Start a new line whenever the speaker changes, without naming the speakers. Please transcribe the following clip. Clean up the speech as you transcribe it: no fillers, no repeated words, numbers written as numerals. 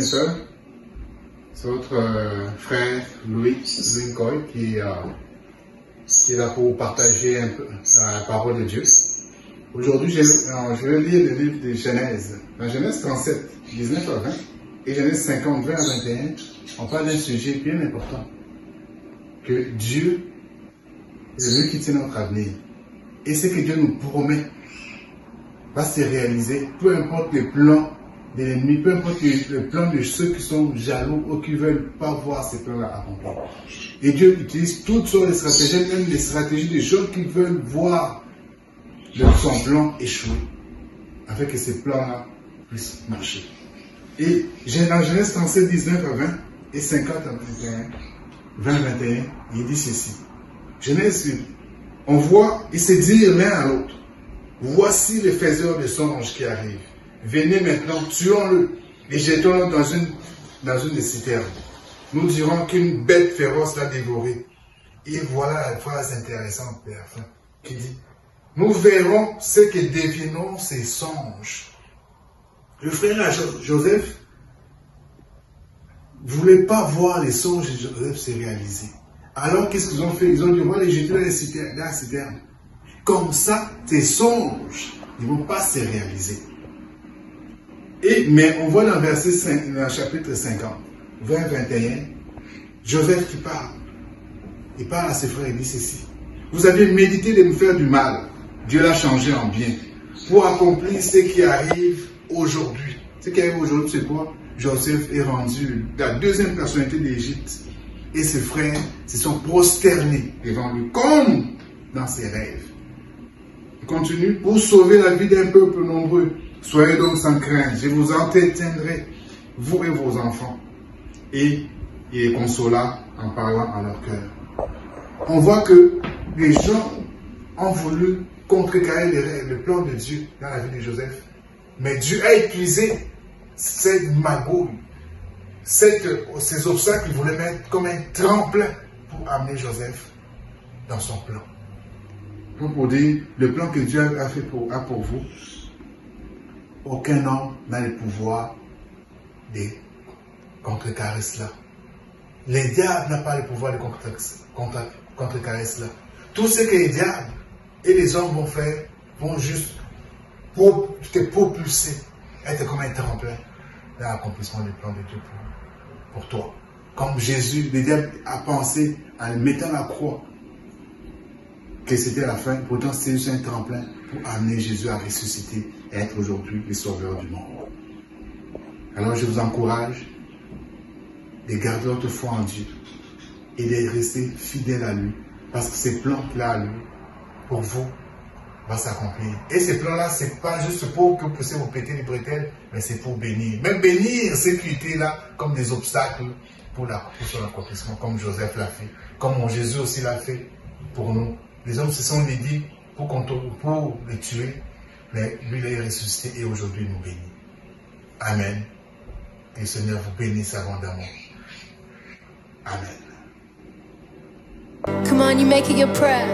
soeur. C'est votre frère Louis Lincoln qui est là pour partager un peu la parole de Dieu. Aujourd'hui, je vais lire le livre de Genèse. Dans Genèse 37, 19 à 20 et Genèse 50, 20 à 21, on parle d'un sujet bien important. Que Dieu est lui qui tient notre avenir. Et ce que Dieu nous promet va se réaliser, peu importe les plans de l'ennemi, peu importe le plan de ceux qui sont jaloux ou qui ne veulent pas voir ces plans-là accomplis. Et Dieu utilise toutes sortes de stratégies, même des stratégies de gens qui veulent voir son plan échouer, afin que ces plans-là puissent marcher. Et dans Genèse 37, 19 à 20 et 50 à 21, 20 à 21, il dit ceci. Genèse, on voit, ils se disent l'un à l'autre, voici les faiseurs de songes qui arrivent. Venez maintenant, tuons-le et jetons-le dans une des citernes. Nous dirons qu'une bête féroce l'a dévoré. Et voilà la phrase intéressante de la fin qui dit, nous verrons ce que deviendront ces songes. Le frère Joseph ne voulait pas voir les songes de Joseph se réaliser. Alors qu'est-ce qu'ils ont fait? Ils ont dit, on va les jeter dans la citerne. Comme ça, tes songes ne vont pas se réaliser. Mais on voit dans verset 5, dans le chapitre 50, 20-21, Joseph qui parle. Il parle à ses frères et dit ceci. Vous avez médité de me faire du mal. Dieu l'a changé en bien. Pour accomplir ce qui arrive aujourd'hui. Ce qui arrive aujourd'hui, c'est quoi? Joseph est rendu la deuxième personnalité d'Égypte. Et ses frères se sont prosternés devant lui, comme dans ses rêves. Il continue. Pour sauver la vie d'un peuple nombreux. Soyez donc sans crainte, je vous entretiendrai, vous et vos enfants. Et il les consola en parlant à leur cœur. On voit que les gens ont voulu contrecarrer le plan de Dieu dans la vie de Joseph. Mais Dieu a utilisé cette magouille, ces obstacles qu'il voulait mettre comme un tremplin pour amener Joseph dans son plan. Pour dire, le plan que Dieu a fait pour vous, aucun homme n'a le pouvoir de contrecarrer cela. Les diables n'ont pas le pouvoir de contrecarrer cela. Tout ce que les diables et les hommes vont faire, vont juste te propulser, être comme un tremplin dans l'accomplissement du plan de Dieu pour toi. Comme Jésus, le diable a pensé en mettant la croix que c'était la fin, pourtant c'est juste un tremplin pour amener Jésus à ressusciter et être aujourd'hui le sauveur du monde. Alors je vous encourage de garder votre foi en Dieu et de rester fidèle à lui, parce que ces plans qu'il a à lui, pour vous, va s'accomplir. Et ces plans-là, ce n'est pas juste pour que vous puissiez vous péter les bretelles, mais c'est pour bénir. Même bénir ceux qui étaient là comme des obstacles pour son accomplissement, comme Joseph l'a fait, comme mon Jésus aussi l'a fait pour nous. Les hommes se sont dédiés pour le tuer, mais lui, il est ressuscité et aujourd'hui, il nous bénit. Amen. Que le Seigneur vous bénisse abondamment. Amen.
Come on, you make it your prayer.